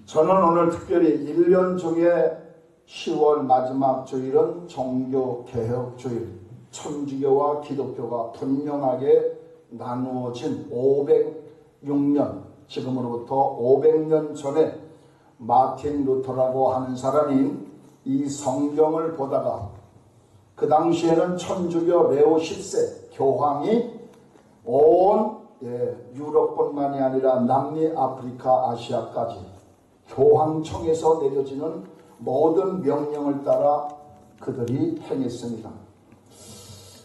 저는 오늘 특별히 1년 중에 10월 마지막 주일은 종교개혁주일, 천주교와 기독교가 분명하게 나누어진 506년, 지금으로부터 500년 전에 마틴 루터라고 하는 사람이 이 성경을 보다가 그 당시에는 천주교 레오 10세 교황이 온 유럽뿐만이 아니라 남미, 아프리카, 아시아까지 교황청에서 내려지는 모든 명령을 따라 그들이 행했습니다.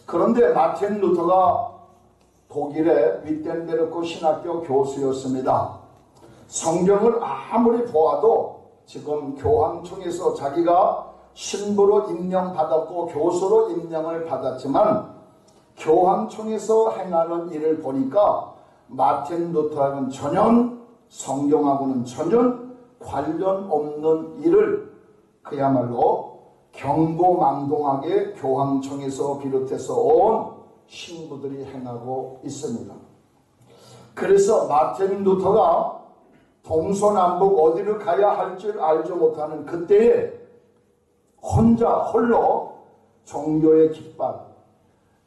그런데 마틴 루터가 독일의 위텐베르크 신학교 교수였습니다. 성경을 아무리 보아도 지금 교황청에서 자기가 신부로 임명받았고 교수로 임명을 받았지만 교황청에서 행하는 일을 보니까 마틴 루터는 전혀 성경하고는 전혀 관련 없는 일을 그야말로 경고망동하게 교황청에서 비롯해서 온 신부들이 행하고 있습니다. 그래서 마틴 루터가 동서남북 어디를 가야 할 줄 알지 못하는 그때에 홀로 종교의 깃발,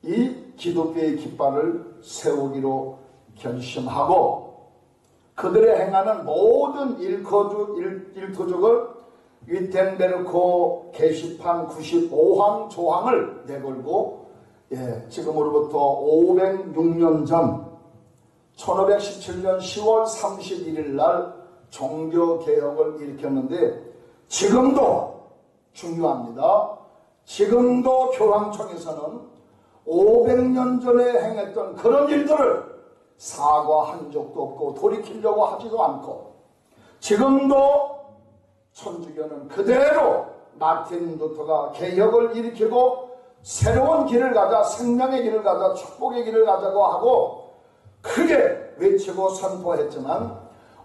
이 기독교의 깃발을 세우기로 결심하고 그들의 행하는 모든 일터족을 위텐베르크 게시판 95항 조항을 내걸고 지금으로부터 506년 전 1517년 10월 31일 날 종교개혁을 일으켰는데 지금도 중요합니다. 지금도 교황청에서는 500년 전에 행했던 그런 일들을 사과한 적도 없고 돌이키려고 하지도 않고 지금도 천주교는 그대로 마틴 루터가 개혁을 일으키고 새로운 길을 가자, 생명의 길을 가자, 축복의 길을 가자고 하고 크게 외치고 선포했지만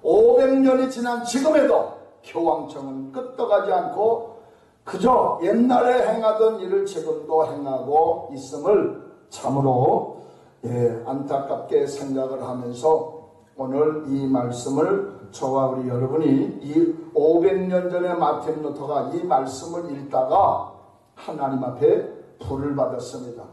500년이 지난 지금에도 교황청은 끄떡하지 않고 그저 옛날에 행하던 일을 지금도 행하고 있음을 참으로 안타깝게 생각을 하면서 오늘 이 말씀을 저와 우리 여러분이 이 500년 전에 마틴 루터가 이 말씀을 읽다가 하나님 앞에 불을 받았습니다.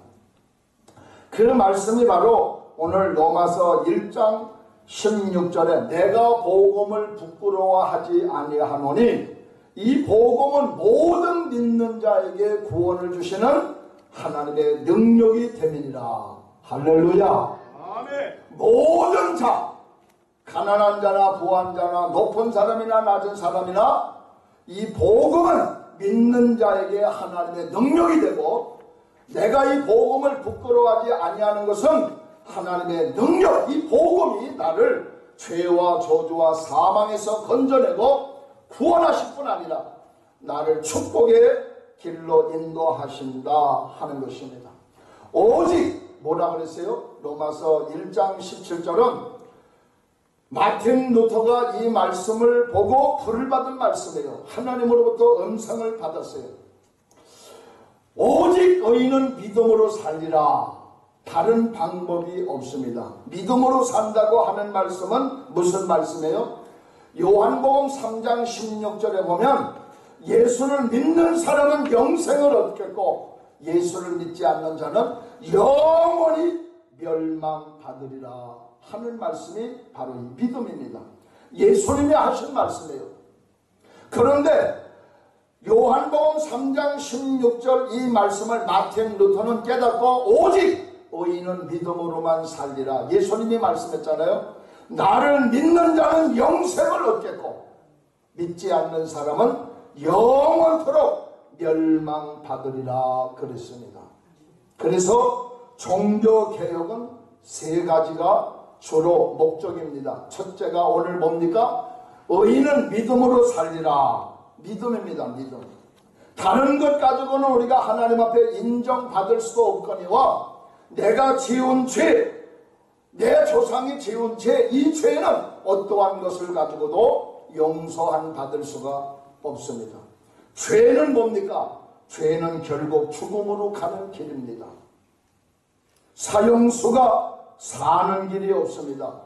그 말씀이 바로 오늘 로마서 1장 16절에 내가 복음을 부끄러워하지 아니하노니 이 복음은 모든 믿는 자에게 구원을 주시는 하나님의 능력이 됨이니라. 할렐루야. 아멘. 모든 자, 가난한 자나 부한 자나 높은 사람이나 낮은 사람이나 이 복음은 믿는 자에게 하나님의 능력이 되고 내가 이 복음을 부끄러워하지 아니하는 것은 하나님의 능력, 이 복음이 나를 죄와 저주와 사망에서 건져내고 구원하실 뿐 아니라 나를 축복의 길로 인도하신다 하는 것입니다. 오직 뭐라 그랬어요? 로마서 1장 17절은 마틴 루터가 이 말씀을 보고 불을 받은 말씀이에요. 하나님으로부터 음성을 받았어요. 오직 의인은 믿음으로 살리라. 다른 방법이 없습니다. 믿음으로 산다고 하는 말씀은 무슨 말씀이에요? 요한복음 3장 16절에 보면 예수를 믿는 사람은 영생을 얻겠고 예수를 믿지 않는 자는 영원히 멸망받으리라 하는 말씀이 바로 이 믿음입니다. 예수님이 하신 말씀이에요. 그런데 요한복음 3장 16절 이 말씀을 마틴 루터는 깨닫고 오직 의인은 믿음으로만 살리라. 예수님이 말씀했잖아요. 나를 믿는 자는 영생을 얻겠고 믿지 않는 사람은 영원토록 멸망받으리라 그랬습니다. 그래서 종교개혁은 세 가지가 주로 목적입니다. 첫째가 오늘 뭡니까? 의인은 믿음으로 살리라. 믿음입니다. 믿음. 다른 것 가지고는 우리가 하나님 앞에 인정받을 수도 없거니와 내가 지은 죄, 내 조상이 지은 죄, 이 죄는 어떠한 것을 가지고도 용서한 받을 수가 없습니다. 죄는 뭡니까? 죄는 결국 죽음으로 가는 길입니다. 사형수가 사는 길이 없습니다.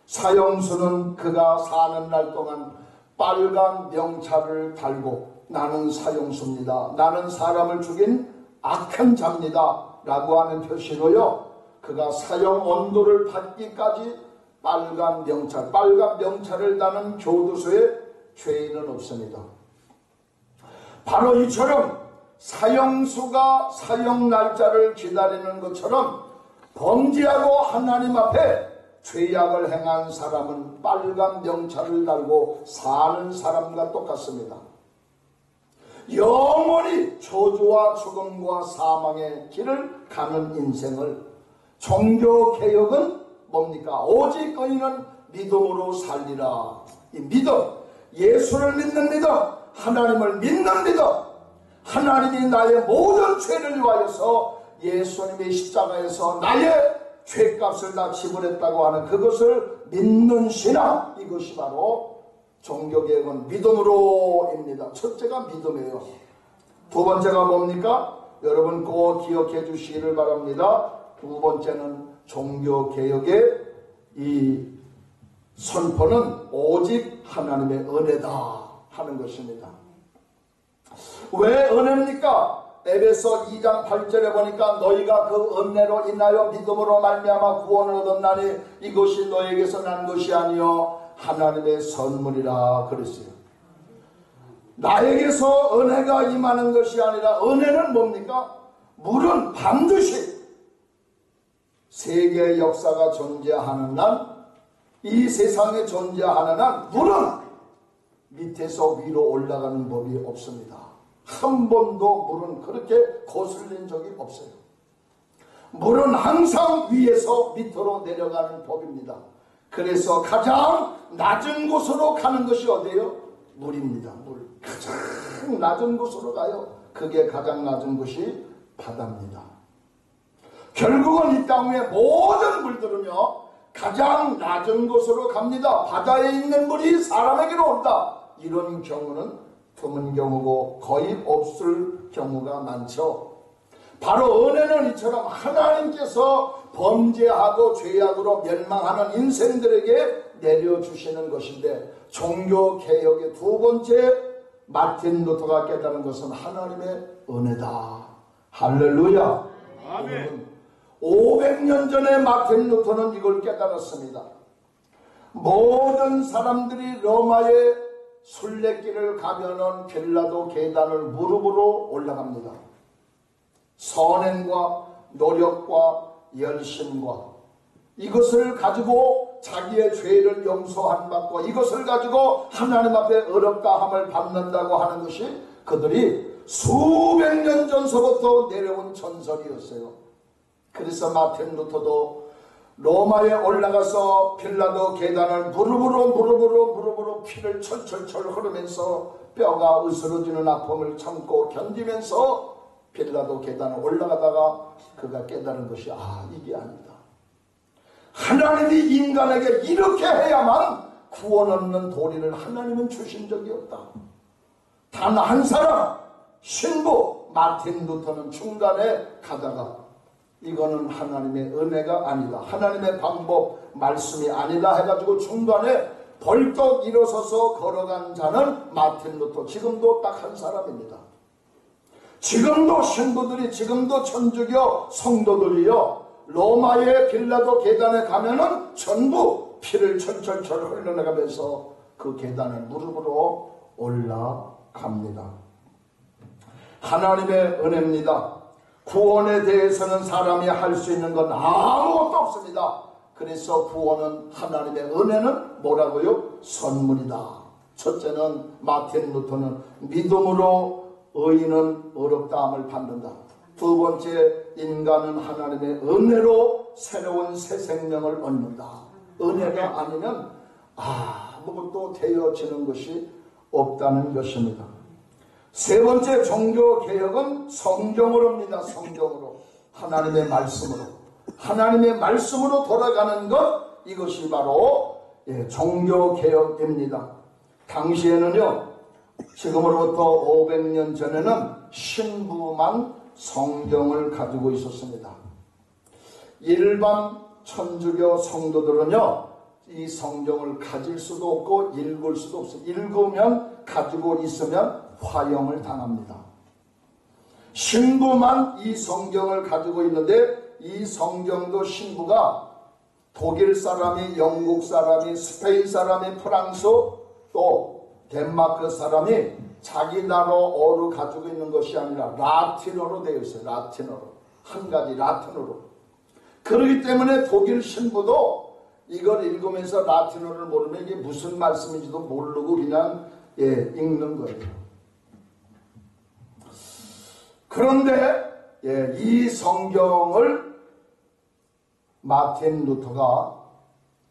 사형수는 그가 사는 날 동안 빨간 명찰을 달고 나는 사형수입니다, 나는 사람을 죽인 악한 자입니다 라고 하는 표시로요, 그가 사형 언도를 받기까지 빨간 명찰을 다는 교도소에 죄인은 없습니다. 바로 이처럼 사형수가 사형 날짜를 기다리는 것처럼 범죄하고 하나님 앞에 죄악을 행한 사람은 빨간 명찰을 달고 사는 사람과 똑같습니다. 영원히 저주와 죽음과 사망의 길을 가는 인생을, 종교개혁은 뭡니까? 오직 의인은 믿음으로 살리라. 이 믿음, 예수를 믿는 믿음, 하나님을 믿는 믿음, 하나님이 나의 모든 죄를 위하여서 예수님의 십자가에서 나의 죄값을 다 지불했다고 하는 그것을 믿는 신앙, 이것이 바로 종교개혁은 믿음으로입니다. 첫째가 믿음이에요. 두 번째가 뭡니까? 여러분 꼭 기억해 주시기를 바랍니다. 두 번째는 종교개혁의 이 선포는 오직 하나님의 은혜다 하는 것입니다. 왜 은혜입니까? 에베소 2장 8절에 보니까 너희가 그 은혜로 인하여 믿음으로 말미암아 구원을 얻었나니 이것이 너에게서 난 것이 아니요 하나님의 선물이라 그랬어요. 나에게서 은혜가 임하는 것이 아니라, 은혜는 뭡니까? 물은 반드시 세계의 역사가 존재하는 한, 이 세상에 존재하는 한 물은 밑에서 위로 올라가는 법이 없습니다. 한 번도 물은 그렇게 거슬린 적이 없어요. 물은 항상 위에서 밑으로 내려가는 법입니다. 그래서 가장 낮은 곳으로 가는 것이 어디예요? 물입니다. 물. 가장 낮은 곳으로 가요. 그게 가장 낮은 곳이 바다입니다. 결국은 이 땅 위의 모든 물들은요 가장 낮은 곳으로 갑니다. 바다에 있는 물이 사람에게로 온다. 이런 경우는 드문 경우고 거의 없을 경우가 많죠. 바로 은혜는 이처럼 하나님께서 범죄하고 죄악으로 멸망하는 인생들에게 내려주시는 것인데, 종교개혁의 두 번째 마틴 루터가 깨달은 것은 하나님의 은혜다. 할렐루야. 아멘. 500년 전에 마틴 루터는 이걸 깨달았습니다. 모든 사람들이 로마의 순례길을 가면은 빌라도 계단을 무릎으로 올라갑니다. 선행과 노력과 열심과 이것을 가지고 자기의 죄를 용서한 받고 이것을 가지고 하나님 앞에 의롭다함을 받는다고 하는 것이 그들이 수백 년 전서부터 내려온 전설이었어요. 그래서 마틴 루터도 로마에 올라가서 빌라도 계단을 무릎으로 피를 철철철 흐르면서 뼈가 으스러지는 아픔을 참고 견디면서 빌라도 계단을 올라가다가 그가 깨달은 것이 이게 아니다. 하나님이 인간에게 이렇게 해야만 구원 얻는 도리를 하나님은 주신 적이 없다. 단 한 사람 신부 마틴 루터는 중간에 가다가 이거는 하나님의 은혜가 아니다, 하나님의 방법 말씀이 아니다 해가지고 중간에 벌떡 일어서서 걸어간 자는 마틴 루터, 지금도 딱 한 사람입니다. 지금도 신부들이, 지금도 천주교 성도들이요 로마의 빌라도 계단에 가면은 전부 피를 철철철 흘러나가면서 그 계단에 무릎으로 올라갑니다. 하나님의 은혜입니다. 구원에 대해서는 사람이 할 수 있는 건 아무것도 없습니다. 그래서 구원은, 하나님의 은혜는 뭐라고요? 선물이다. 첫째는 마틴 루터는 믿음으로 의인은 의롭다함을 받는다. 두 번째, 인간은 하나님의 은혜로 새로운 새 생명을 얻는다. 은혜가 아니면 아무것도 되어지는 것이 없다는 것입니다. 세 번째, 종교개혁은 성경으로입니다. 성경으로, 하나님의 말씀으로 돌아가는 것, 이것이 바로 종교개혁입니다. 당시에는요, 지금으로부터 500년 전에는 신부만 성경을 가지고 있었습니다. 일반 천주교 성도들은요 이 성경을 가질 수도 없고 읽을 수도 없어요. 읽으면 가지고 있으면 화형을 당합니다. 신부만 이 성경을 가지고 있는데 이 성경도 신부가 독일 사람이, 영국 사람이, 스페인 사람이, 프랑스 또 덴마크 사람이 자기 나라어로 가지고 있는 것이 아니라 라틴어로 되어 있어요. 라틴어로. 한 가지 라틴어로. 그렇기 때문에 독일 신부도 이걸 읽으면서 라틴어를 모르면 이게 무슨 말씀인지도 모르고 그냥 읽는 거예요. 그런데 이 성경을 마틴 루터가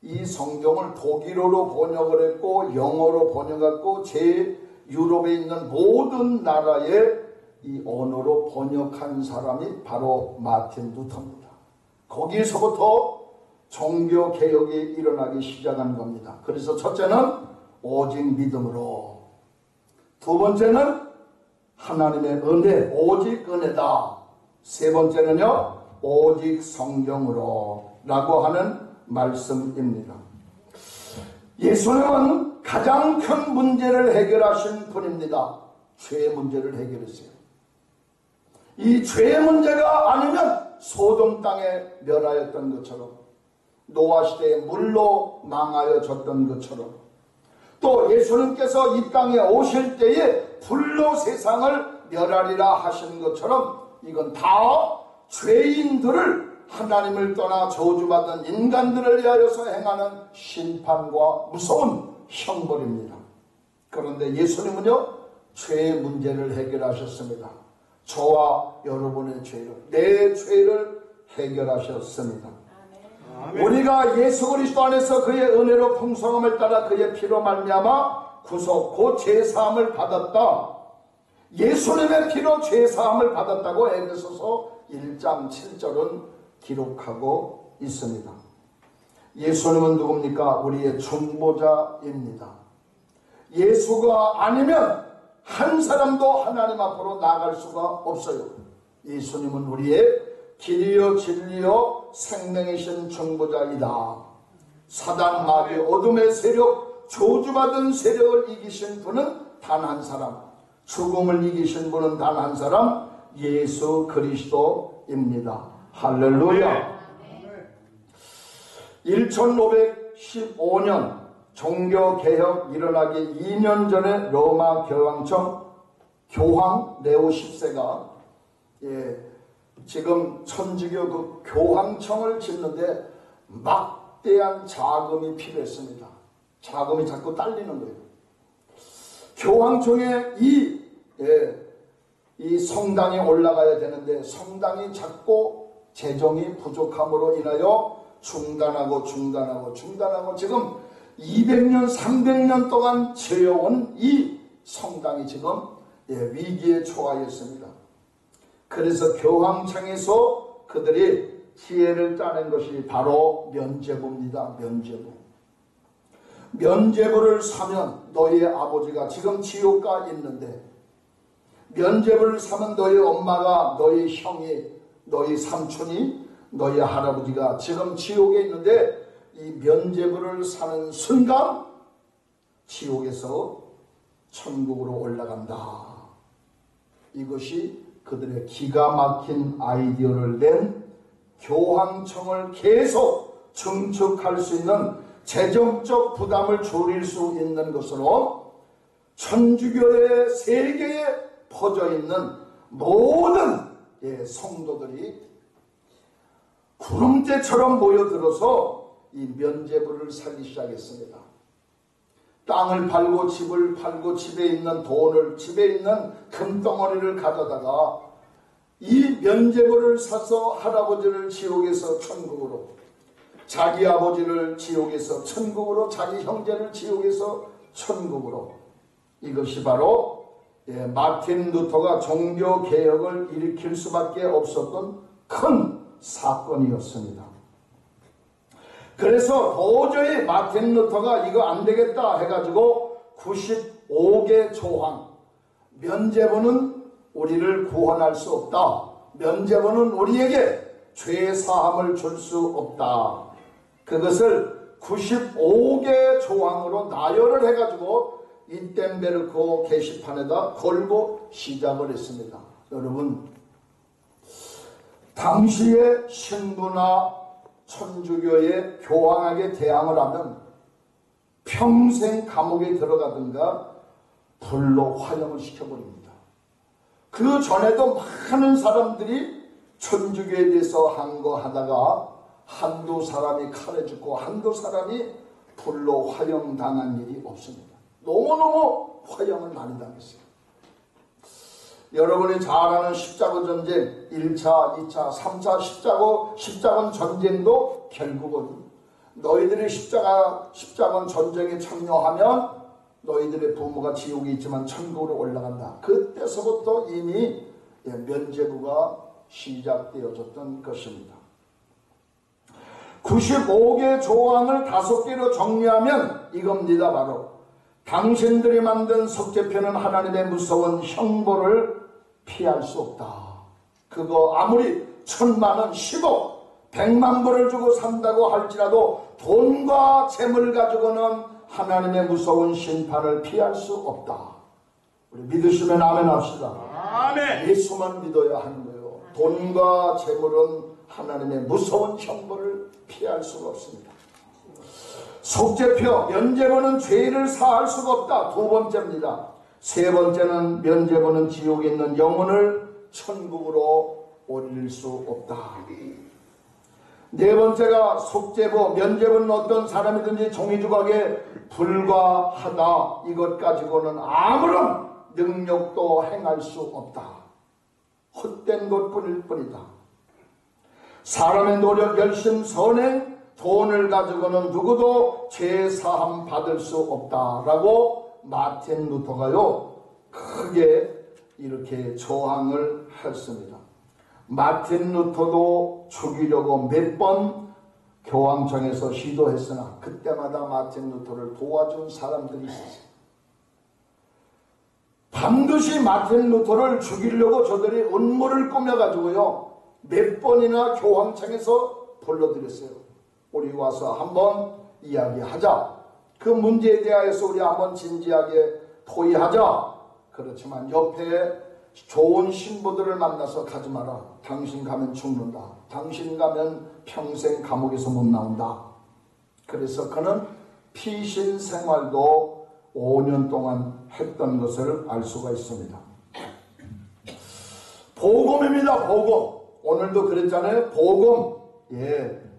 이 성경을 독일어로 번역을 했고 영어로 번역했고 유럽에 있는 모든 나라의 이 언어로 번역한 사람이 바로 마틴 루터입니다. 거기서부터 종교 개혁이 일어나기 시작한 겁니다. 그래서 첫째는 오직 믿음으로, 두 번째는 하나님의 은혜, 오직 은혜다. 세 번째는요, 오직 성경으로 라고 하는 말씀입니다. 예수님은 가장 큰 문제를 해결하신 분입니다. 죄의 문제를 해결했어요. 이 죄의 문제가 아니면 소돔 땅에 멸하였던 것처럼, 노아 시대에 물로 망하여졌던 것처럼, 또 예수님께서 이 땅에 오실 때에 불로 세상을 멸하리라 하신 것처럼 이건 다 죄인들을, 하나님을 떠나 저주받은 인간들을 위하여서 행하는 심판과 무서운 형벌입니다. 그런데 예수님은요, 죄의 문제를 해결하셨습니다. 저와 여러분의 죄를, 내 죄를 해결하셨습니다. 아멘. 우리가 예수 그리스도 안에서 그의 은혜로 풍성함을 따라 그의 피로 말미암아 구속 곧 죄사함을 받았다. 예수님의 피로 죄사함을 받았다고 에베소서 1장 7절은 기록하고 있습니다. 예수님은 누굽니까? 우리의 중보자입니다. 예수가 아니면 한 사람도 하나님 앞으로 나아갈 수가 없어요. 예수님은 우리의 길이요 진리요 생명이신 중보자이다. 사단, 마귀, 어둠의 세력, 저주받은 세력을 이기신 분은 단 한 사람, 죽음을 이기신 분은 단 한 사람, 예수 그리스도입니다. 할렐루야. 1515년 종교개혁 일어나기 2년 전에 로마 교황 네오 10세가 지금 천주교 그 교황청을 짓는데 막대한 자금이 필요했습니다. 자금이 자꾸 딸리는 거예요. 교황청에 이 성당이 올라가야 되는데 성당이 자꾸 재정이 부족함으로 인하여 중단하고 지금 200년 300년 동안 지어온 이 성당이 지금 위기에 처하였습니다. 그래서 교황청에서 그들이 지혜를 짜낸 것이 바로 면죄부입니다. 면죄부를 사면 너희의 아버지가 지금 지옥가 있는데, 면죄부를 사면 너희 엄마가, 너희 형이, 너희 삼촌이, 너희 할아버지가 지금 지옥에 있는데 이 면죄부를 사는 순간 지옥에서 천국으로 올라간다. 이것이 그들의 기가 막힌 아이디어를 낸 교황청을 계속 증축할 수 있는 재정적 부담을 줄일 수 있는 것으로 천주교의 세계에 퍼져 있는 모든 성도들이 구름대처럼 모여들어서 이 면죄부를 사기 시작했습니다. 땅을 팔고 집을 팔고 집에 있는 돈을, 집에 있는 금덩어리를 가져다가 이 면죄부를 사서 할아버지를 지옥에서 천국으로, 자기 아버지를 지옥에서 천국으로, 자기 형제를 지옥에서 천국으로. 이것이 바로 마틴 루터가 종교개혁을 일으킬 수밖에 없었던 큰 사건이었습니다. 그래서 도저히 마틴 루터가 이거 안 되겠다 해가지고 95개 조항, 면죄부는 우리를 구원할 수 없다, 면죄부는 우리에게 죄 사함을 줄 수 없다, 그것을 95개 조항으로 나열을 해가지고 인텐베르크 게시판에다 걸고 시작을 했습니다. 여러분, 당시의 신부나 천주교의 교황에게 대항을 하면 평생 감옥에 들어가든가 불로 화형을 시켜버립니다. 그 전에도 많은 사람들이 천주교에 대해서 한 거 하다가 한두 사람이 칼에 죽고 한두 사람이 불로 화형당한 일이 없습니다. 너무너무 화형을 많이 당했어요. 여러분이 잘 아는 십자군 전쟁 1차, 2차, 3차 십자군 전쟁도 결국은 너희들이 십자군 전쟁에 참여하면 너희들의 부모가 지옥에 있지만 천국으로 올라간다. 그때서부터 이미 면죄부가 시작되어졌던 것입니다. 95개 조항을 5개로 정리하면 이겁니다. 바로 당신들이 만든 속죄편은 하나님의 무서운 형벌을 피할 수 없다. 그거 아무리 1000만원, 10억, 100만 불을 주고 산다고 할지라도 돈과 재물 가지고는 하나님의 무서운 심판을 피할 수 없다. 우리 믿으시면 아멘 합시다. 아멘. 예수만 믿어야 하는 거예요. 돈과 재물은 하나님의 무서운 형벌을 피할 수가 없습니다. 속죄표, 면죄부는 죄를 사할 수가 없다. 2번째입니다. 3번째는 면죄부는 지옥에 있는 영혼을 천국으로 올릴 수 없다. 4번째가 속죄부, 면죄부는 어떤 사람이든지 종이조각에 불과하다. 이것 가지고는 아무런 능력도 행할 수 없다. 헛된 것뿐일 뿐이다. 사람의 노력, 열심, 선행, 돈을 가지고는 누구도 죄사함 받을 수 없다라고 마틴 루터가요 크게 이렇게 저항을 했습니다. 마틴 루터도 죽이려고 몇 번 교황청에서 시도했으나 그때마다 마틴 루터를 도와준 사람들이 있었어요. 반드시 마틴 루터를 죽이려고 저들이 음모를 꾸며가지고요 몇 번이나 교황청에서 불러들였어요. 우리 와서 한번 이야기하자. 그 문제에 대하여서 우리 한번 진지하게 토의하자. 그렇지만 옆에 좋은 신부들을 만나서 가지 마라. 당신 가면 죽는다. 당신 가면 평생 감옥에서 못 나온다. 그래서 그는 피신 생활도 5년 동안 했던 것을 알 수가 있습니다. 복음입니다. 복음. 오늘도 그랬잖아요. 복음. 예.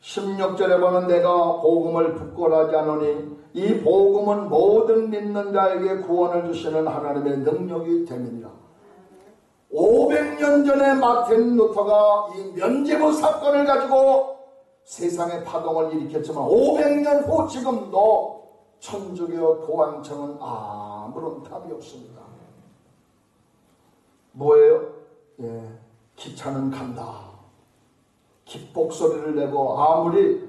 16절에 보면 내가 복음을 부끄러워하지 않으니 이 복음은 모든 믿는 자에게 구원을 주시는 하나님의 능력이 됨이니라. 500년 전에 마틴 루터가 이 면죄부 사건을 가지고 세상의 파동을 일으켰지만 500년 후 지금도 천주교 교황청은 아무런 답이 없습니다. 뭐예요? 예, 기차는 간다. 기폭소리를 내고 아무리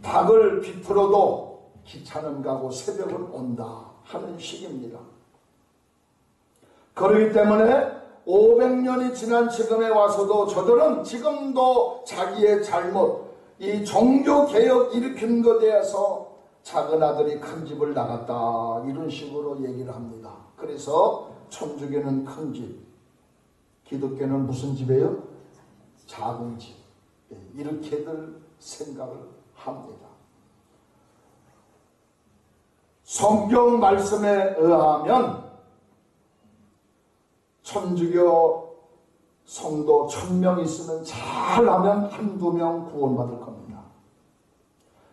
닭을 비틀어도 기차는 가고 새벽은 온다 하는 식입니다. 그렇기 때문에 500년이 지난 지금에 와서도 저들은 지금도 자기의 잘못, 이 종교개혁 일으킨 것에 대해서 작은 아들이 큰 집을 나갔다 이런 식으로 얘기를 합니다. 그래서 천주교는 큰 집, 기독교는 무슨 집이에요? 작은 집. 이렇게들 생각을 합니다. 성경 말씀에 의하면 천주교 성도 1000명 있으면 잘하면 한두 명 구원받을 겁니다.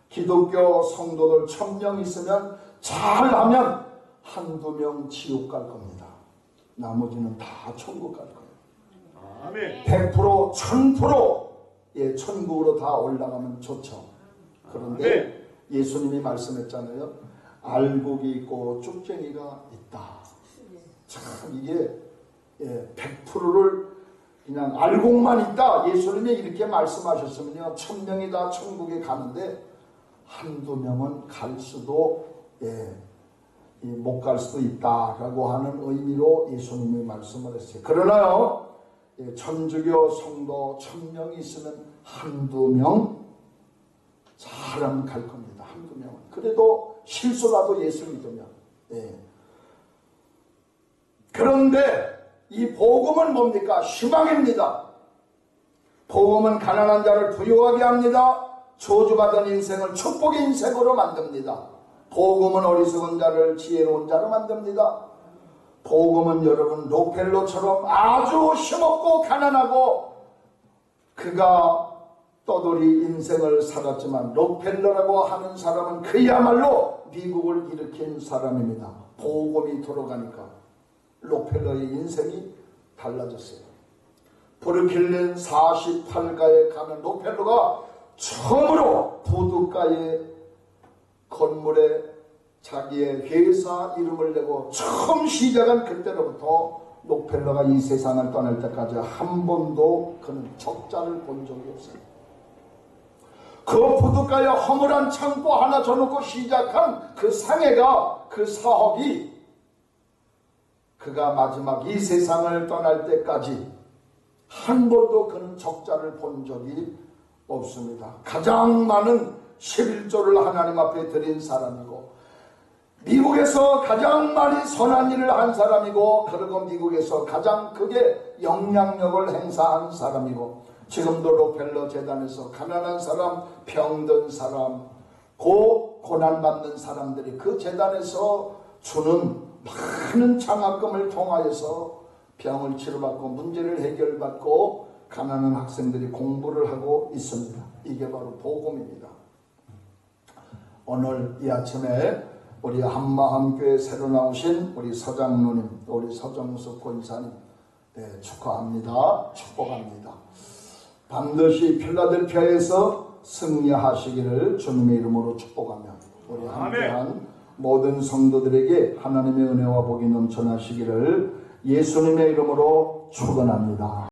기독교 성도들 1000명 있으면 잘하면 한두 명 지옥 갈 겁니다. 나머지는 다 천국 갈 거예요. 아멘. 100%, 1000% 예, 천국으로 다 올라가면 좋죠. 그런데 예수님이 말씀했잖아요. 알곡이 있고 쭉쟁이가 있다. 참 이게 100%를 그냥 알곡만 있다. 예수님이 이렇게 말씀하셨으면요. 1000명이 다 천국에 가는데 한두 명은 갈 수도 못 갈 수도 있다라고 하는 의미로 예수님이 말씀을 했어요. 그러나요. 천주교 성도 1000명이 있으면 한두 명 잘하면 갈 겁니다. 그래도 실수라도 예수 믿으면. 예. 그런데 이 복음은 뭡니까? 희망입니다. 복음은 가난한 자를 부유하게 합니다. 저주받은 인생을 축복의 인생으로 만듭니다. 복음은 어리석은 자를 지혜로운 자로 만듭니다. 복음은 여러분 록펠러처럼 아주 힘없고 가난하고 그가 떠돌이 인생을 살았지만 록펠러라고 하는 사람은 그야말로 미국을 일으킨 사람입니다. 복음이 들어가니까 록펠러의 인생이 달라졌어요. 브루클린 48가에 가면 록펠러가 처음으로 부둣가의 건물에 자기의 회사 이름을 내고 처음 시작한 그때로부터 록펠러가 이 세상을 떠날 때까지 한 번도 그는 적자를 본 적이 없어요. 그 부둣가에 허물한 창고 하나 줘놓고 시작한 그 상해가, 그 사업이 그가 마지막 이 세상을 떠날 때까지 한 번도 그는 적자를 본 적이 없습니다. 가장 많은 11조를 하나님 앞에 드린 사람이고 미국에서 가장 많이 선한 일을 한 사람이고 그리고 미국에서 가장 크게 영향력을 행사한 사람이고 지금도 록펠러 재단에서 가난한 사람, 병든 사람, 고난받는 사람들이 그 재단에서 주는 많은 장학금을 통하여서 병을 치료받고 문제를 해결받고 가난한 학생들이 공부를 하고 있습니다. 이게 바로 복음입니다. 오늘 이 아침에 우리 한마음교회 새로 나오신 우리 서장로님, 우리 서정숙 권사님 축하합니다. 축복합니다. 반드시 필라델피아에서 승리하시기를 주님의 이름으로 축복하며 우리 함께한 모든 성도들에게 하나님의 은혜와 복이 넘쳐나시기를 예수님의 이름으로 축원합니다.